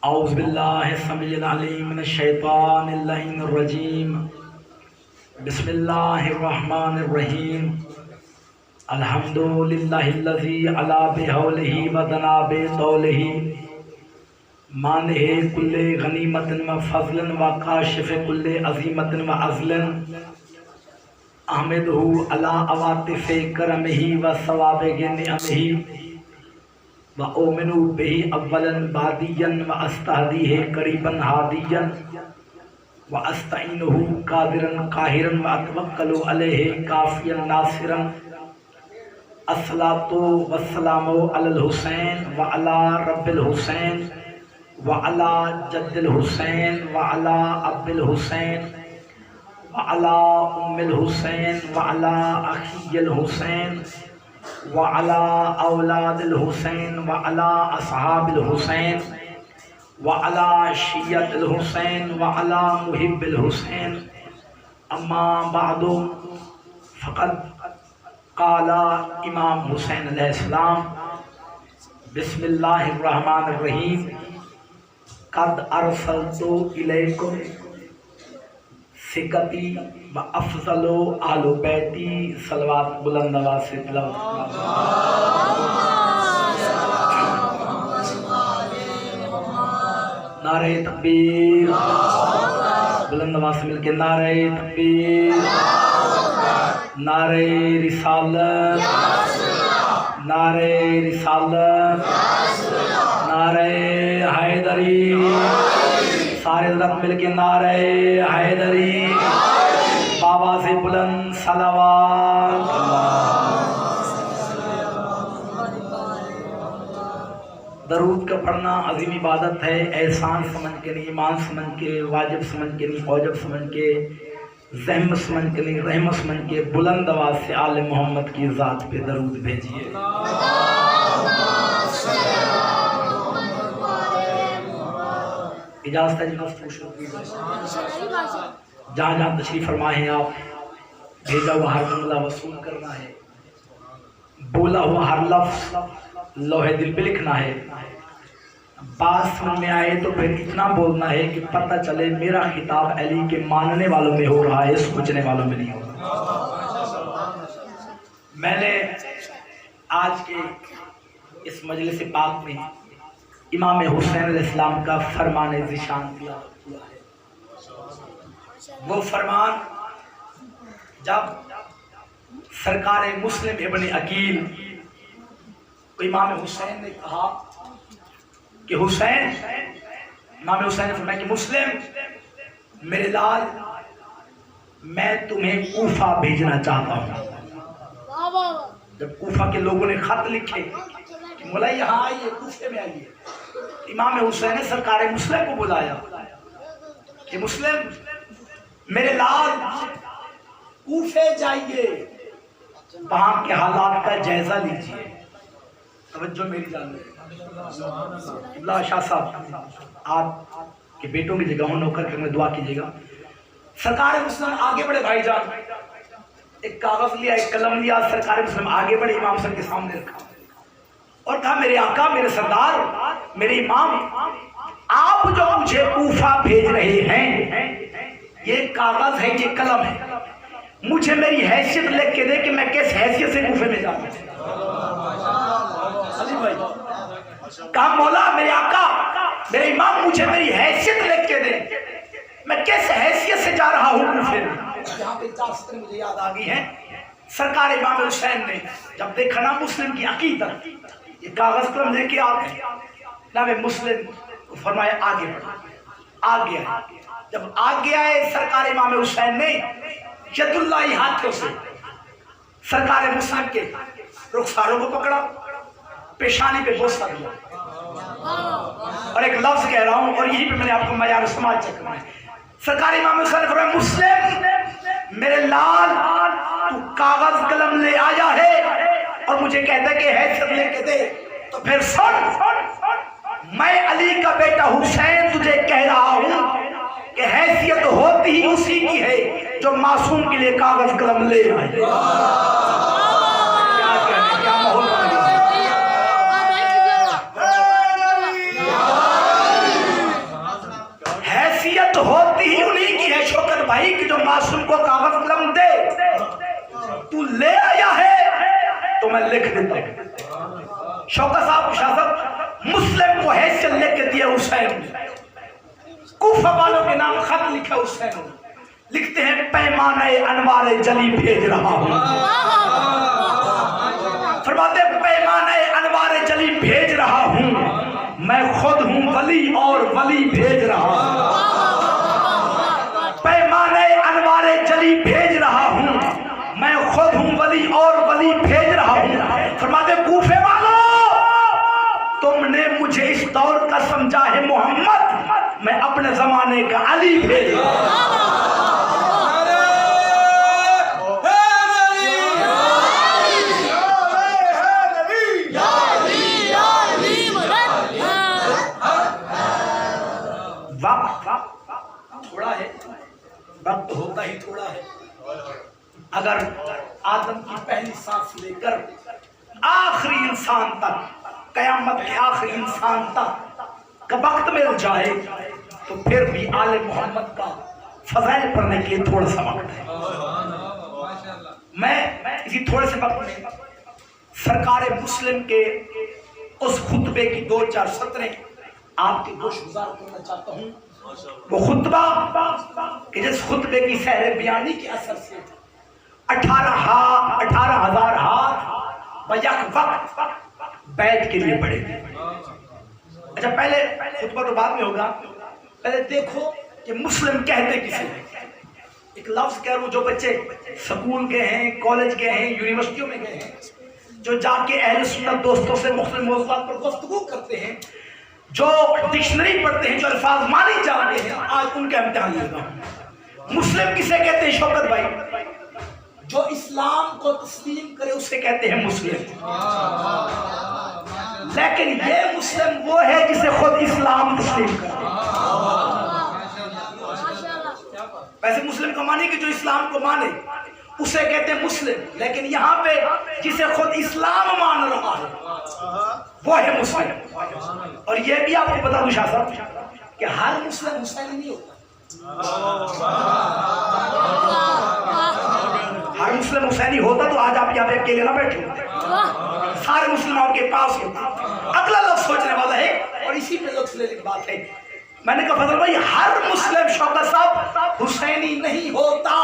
اعوذ باللہ السمیع العلیم من الشیطان اللعین الرجیم بسم اللہ الرحمن الرحیم الحمد للہ الذی علا بحولہ ودنا بطولہ مانع کل غنیمت و فضل و کاشف کل عظیمت و عزل احمدہ علی عواطف کرمہ و ثواب نعمہ وَأُؤْمِنُ بِهِ أَوَّلًا بَعْدِيًّا وَأَسْتَهْدِيهِ قَرِيبًا هَادِيًّا وَأَسْتَعِينُهُ قَادِرًا قَاهِرًا وَأَتَوَكَّلُ عَلَيْهِ كَافِيًا نَاصِرًا الصَّلَاةُ وَالسَّلَامُ عَلَى الْحُسَيْنِ وَعَلَى رَبِّ الْحُسَيْنِ وَعَلَى جَدِّ الْحُسَيْنِ وَعَلَى أَبِّ الْحُسَيْنِ وَعَلَى أُمِّ الْحُسَيْنِ وَعَلَى أَخِيِّ الْحُسَيْنِ وعلى اولاد الحسین وعلى اصحاب الحسین وعلى شیعة الحسین وعلى محب الحسین اما بعد فقد قال امام حسین علیہ السلام بسم اللہ الرحمن الرحیم قد ارسلت الیکم ثقتی و افضل آل بیتی صلوات بلند آواز سے تلاوت نعرہ تکبیر بلند آواز سے مل کے نعرہ تکبیر نعرہ رسالت نعرہ رسالت نعرہ حیدری سارے حضرت مل کے نعرہ حیدری بابا سے بلند صلوات درود کا پڑھنا عظیم عبادت ہے، احسان سمجھ کے نہیں، ایمان سمجھ کے، واجب سمجھ کے نہیں، اوجب سمجھ کے، زحمت سمجھ کے نہیں، رحمت سمجھ کے بلند آواز سے آل محمد کی ذات پہ درود بھیجیے۔ اجازت ہے جناب جہاں جہاں تشریف فرمائے ہیں آپ، بھیجا ہوا ہر جملہ وصول کرنا ہے، بولا ہوا ہر لفظ لوہے دل پہ لکھنا ہے، بات سمجھ میں آئے تو پھر اتنا بولنا ہے کہ پتہ چلے میرا خطاب علی کے ماننے والوں میں ہو رہا ہے، سوچنے والوں میں نہیں ہو رہا۔ میں نے آج کے اس مجلس پاک میں امام حسین علیہ السلام کا فرمان ذیشان دیا ہوا ہے۔ وہ فرمان جب سرکار مسلم ابن عقیل کو امام حسین نے کہا کہ حسین، امام حسین نے فرمایا کہ مسلم میرے لال، میں تمہیں کوفہ بھیجنا چاہتا ہوں۔ جب کوفہ کے لوگوں نے خط لکھے کہ مولا یہاں آئیے، کوفے میں آئیے، امام حسین نے سرکار مسلم کو بلایا کہ مسلم میرے لال کوفے جائیے، وہاں کے حالات کا جائزہ لیجیے۔ توجہ میری جان میں اللہ شاہ صاحب، آپ کے بیٹوں کی جگہ ہوں، نوکر کے میں دعا کیجیے گا۔ سرکار مسلم آگے بڑھے، بھائی جان ایک کاغذ لیا، ایک قلم لیا، سرکار مسلم آگے بڑھے، امام صاحب کے سامنے رکھا اور کہا میرے آقا، میرے سردار، میرے امام، آپ جو مجھے کوفہ بھیج رہے ہیں، یہ کاغذ ہے، یہ قلم ہے، مجھے میری حیثیت لکھ کے دے کہ میں کس حیثیت سے کوفے میں جاؤں۔ کہا مولا، میرے آقا، میرے امام، مجھے میری حیثیت لکھ کے دے، میں کس حیثیت سے جا رہا ہوں کوفے میں۔ یہاں پہ چار سطریں مجھے یاد آ گئی ہیں۔ سرکار امام حسین نے جب دیکھا نا مسلم کی عقیدت، یہ کاغذ قلم لے کے آگے جناب مسلم فرمایا آگے بڑھا، آگے آئے۔ جب آگے آئے سرکار امام حسین نے ید اللہ ہاتھوں سے سرکار مسلم کے رخساروں کو پکڑا، پیشانی پہ بوسہ دیا، اور ایک لفظ کہہ رہا ہوں اور یہی پہ میں نے آپ کو معیار سماج چیک کرنا ہے۔ سرکار امام حسین نے فرمایا مسلم میرے لال، تو کاغذ قلم لے آیا ہے اور مجھے کہتا ہے کہ حیثیت لے کے دے، تو پھر سن، میں علی کا بیٹا حسین تجھے کہہ رہا ہوں کہ حیثیت ہوتی ہی اسی کی ہے جو معصوم کے لیے کاغذ قلم لے آئے۔ کیا ماحول بنا تو میں لکھ دیتا ہوں. شوکت صاحب شاہ صاحب مسلم کو حیثیت لکھ کے دیا حسین نے. کوفہ والوں کے نام خط لکھا حسین نے. لکھتے ہیں پیمانے انوار جلی بھیج رہا ہوں. فرماتے پیمانے انوار جلی بھیج رہا ہوں. میں خود ہوں ولی اور ولی بھیج رہا ہوں. پیمانے انوار جلی بھیج رہا ہوں. میں خود ہوں ولی اور ولی بھیج رہا ہوں. فرماتے کوفے والوں تم نے مجھے اس دور کا سمجھا ہے محمد, میں اپنے زمانے کا علی بھیج رہا ہوں. تھوڑا ہے, وقت ہوتا ہی تھوڑا ہے. اگر آدم کی پہلی سانس لے کر آخری انسان تک, قیامت کے آخری انسان تک کا وقت مل جائے تو پھر بھی آل محمد کا فضائل پڑھنے کے لیے تھوڑا سا وقت ہے. میں اسی تھوڑے سے وقت میں سرکار مسلم کے اس خطبے کی 2-4 سطریں آپ کے گوش گزار کرنا چاہتا ہوں. وہ خطبہ کہ جس خطبے کی سحر بیانی کے اثر سے 18,000 ہاتھ بیک وقت بیت کے لیے پڑے. اچھا پہلے خطبہ تو بعد میں ہوگا, پہلے دیکھو کہ مسلم کہتے کسے ہیں. ایک لفظ کہہ رہا ہوں, جو بچے سکول گئے ہیں, کالج گئے ہیں, یونیورسٹیوں میں گئے ہیں, جو جا کے اہل سنت دوستوں سے مختلف موضوعات پر گفتگو کرتے ہیں, جو ڈکشنری پڑھتے ہیں, جو الفاظ مانی جانتے ہیں, آج ان کا امتحان لیتا ہوں. مسلم کسے کہتے ہیں شوکت بھائی؟ جو اسلام کو تسلیم کرے اسے کہتے ہیں مسلم. لیکن یہ مسلم وہ ہے جسے خود اسلام تسلیم کرے. ویسے مسلم کا معنی کہ جو اسلام کو مانے اسے کہتے ہیں مسلم, لیکن یہاں پہ جسے خود اسلام مان رہا ہے وہ ہے مسلم. اور یہ بھی آپ کو بتا دوں شاہ صاحب کہ ہر مسلم حسینی نہیں ہوتا. ہر مسلم حسینی ہوتا تو آج آپ یہاں پہ اکیلے نہ بیٹھے ہوتے. سارے مسلم آپ کے پاس ہوتے. اگلا لفظ سوچنے والا ہے اور اسی پہ لفظ لینے کی بات ہے. میں نے کہا فضل بھائی ہر مسلم شوکت صاحب حسینی نہیں ہوتا.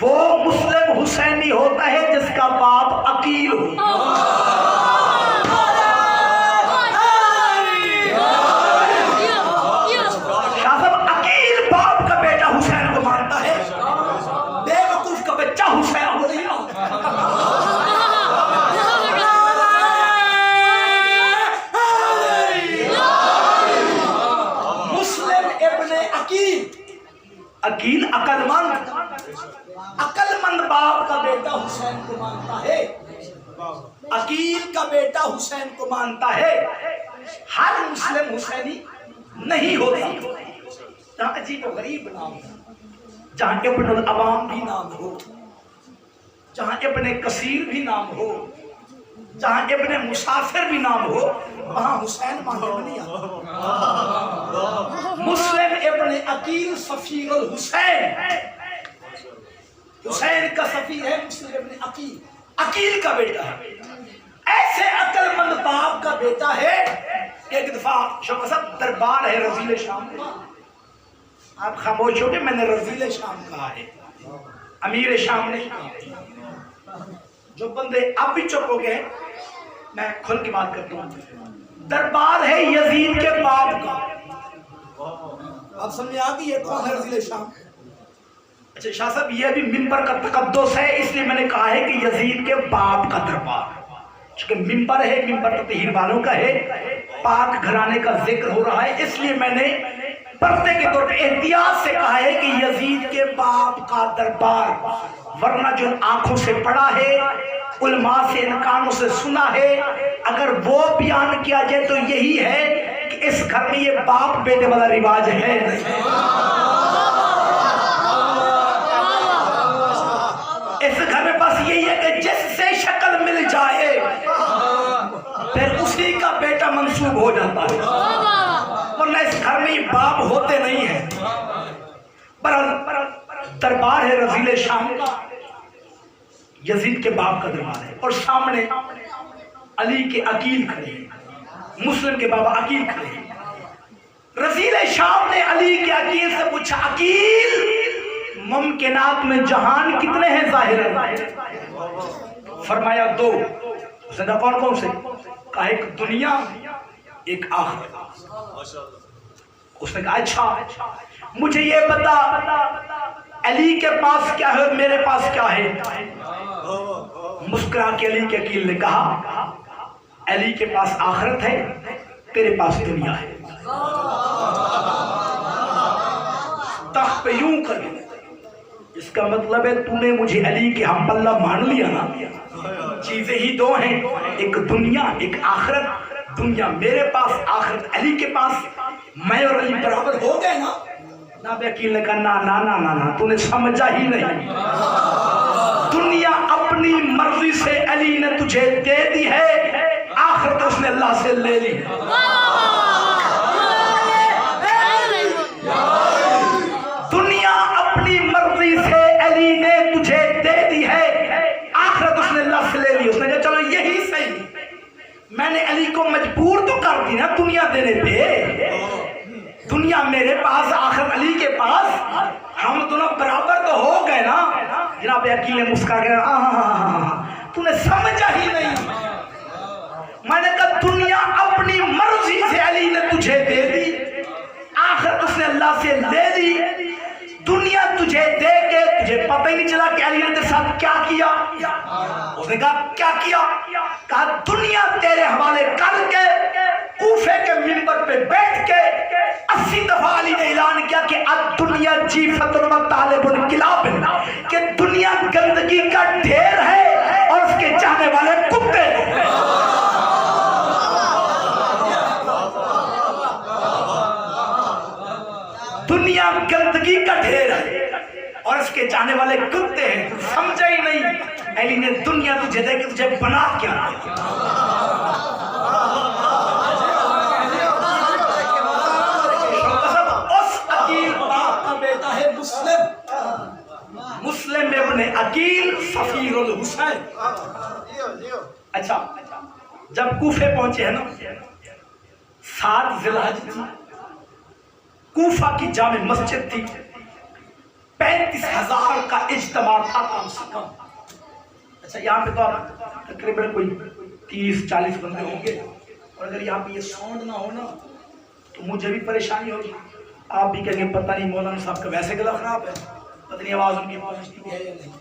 وہ مسلم حسینی ہوتا ہے جس کا باپ عقیل ہو. عقیل عقل مند باپ کا بیٹا حسین کو مانتا ہے. عقیل کا بیٹا حسین کو مانتا ہے. ہر مسلم حسینی نہیں ہوتا. جہاں عجیب و غریب نام ہو, جہاں ابن العوام بھی نام ہو, جہاں ابن کثیر بھی نام ہو, جہاں ابن مسافر بھی نام ہو, وہاں حسین ماننے میں نہیں آتا. مسلم ابن عقیل سفیر الحسین, حسین کا سفیر ہے مسلم ابن عقیل, عقیل کا بیٹا ہے. ایسے عقل مند باپ کا بیٹا ہے. ایک دفعہ شوکت صاحب دربار ہے رضیل شام کا. آپ خاموش ہو کہ میں نے رضیل شام کہا ہے, امیر شام نہیں کہا. جو بندے اب بھی چپ ہو گئے میں کھل کے بات کرتا ہوں. دربار ہے یزید کے باپ کا. آپ سمجھے آگے یہ کون ہے رضیل شام؟ اچھا شاہ صاحب یہ بھی منبر کا تقدس ہے, اس لیے میں نے کہا ہے کہ یزید کے باپ کا دربار, چونکہ منبر ہے, منبر تطہیر والوں کا ہے, پاک گھرانے کا ذکر ہو رہا ہے, اس لیے میں نے پردے کے طور پہ احتیاط سے کہا ہے کہ یزید کے باپ کا دربار. ورنہ جو آنکھوں سے پڑھا ہے, علماء سے ان کانوں سے سنا ہے, اگر وہ بیان کیا جائے تو یہی ہے کہ اس گھر میں یہ باپ بیٹے والا رواج ہے نہیں. اس گھر میں بس یہی ہے کہ جس سے شکل مل جائے پھر اسی کا بیٹا منسوب ہو جاتا ہے, ورنہ اس گھر میں یہ باپ ہوتے نہیں ہیں. دربار ہے رضیل شام کا. یزید کے باپ کا دربار ہے اور سامنے علی کے عقیل کھڑے ہیں، مسلم کے بابا عقیل کھڑے ہیں۔ رسول شام نے علی کے عقیل سے پوچھا، عقیل ممکنات میں جہان کتنے ہیں ظاہر؟ فرمایا 2۔ اس نے کہا کون کون سے؟ کہا ایک دنیا ایک آخرت۔ اس نے کہا اچھا مجھے یہ بتا علی کے پاس کیا ہے اور میرے پاس کیا ہے؟ مسکرا کے علی کے عقیل نے کہا علی کے پاس آخرت ہے، تیرے پاس دنیا ہے۔ تخت پہ یوں کر دیا، اس کا مطلب ہے تو نے مجھے علی کے ہم پلہ مان لیا نا۔ چیزیں ہی 2 ہیں، ایک دنیا ایک آخرت۔ دنیا میرے پاس، آخرت علی کے پاس، میں اور علی برابر ہو گئے نا۔ جناب عقیل نے کہا نا تو نے سمجھا ہی نہیں، دنیا اپنی مرضی سے علی نے تجھے دے دی ہے، آخرت اس نے اللہ سے لے لی ہے۔ دنیا اپنی مرضی سے علی نے تجھے دے دی ہے، آخرت اس نے اللہ سے لے لی۔ اس نے کہا چلو یہی صحیح، میں نے علی کو مجبور تو کر دی نا دنیا دینے پہ، دنیا میرے پاس آخرت علی کے پاس، ہم دونوں برابر تو ہو گئے نا۔ جناب عقیل نے مسکرا کے تو نے سمجھا ہی نہیں، میں نے کہا دنیا اپنی مرضی سے علی نے تجھے دے دی، آخرت اس نے اللہ سے لے دی۔ دنیا تجھے دے کے تجھے پتہ ہی نہیں چلا کہ علی نے تیرے ساتھ کیا کیا۔ اس نے کہا کیا کیا؟ کہا دنیا تیرے حوالے کر کے کوفے کے منبر پہ بیٹھ کے 80 دفعہ علی نے اعلان کیا کہ الدنیا جیفۃ و طالب الکلاب، کہ دنیا گندگی کا ڈھیر ہے اور اس کے چاہنے والے کتے ہیں۔ دنیا گندگی کا ڈھیر ہے اور اس کے چاہنے والے کتے ہیں، سمجھا ہی نہیں علی نے دنیا تجھے دے کے تجھے بنا کیا۔ اس عقیل باپ کا بیٹا ہے مسلم ابن عقیل سفیر الحسین۔ اچھا جب کوفے پہنچے ہیں نا، 7 ذی الحجہ، کوفہ کی جامع مسجد تھی، 35,000 کا اجتماع تھا کم سے کم۔ اچھا یہاں پہ تو آپ تقریباً کوئی 30-40 بندے ہوں گے، اور اگر یہاں پہ یہ ساؤنڈ نہ ہو نا تو مجھے بھی پریشانی ہوگی، آپ بھی کہیں گے پتہ نہیں مولانا صاحب کا ویسے گلا خراب ہے، پتہ نہیں آواز ان کی پہنچتی ہے یا نہیں۔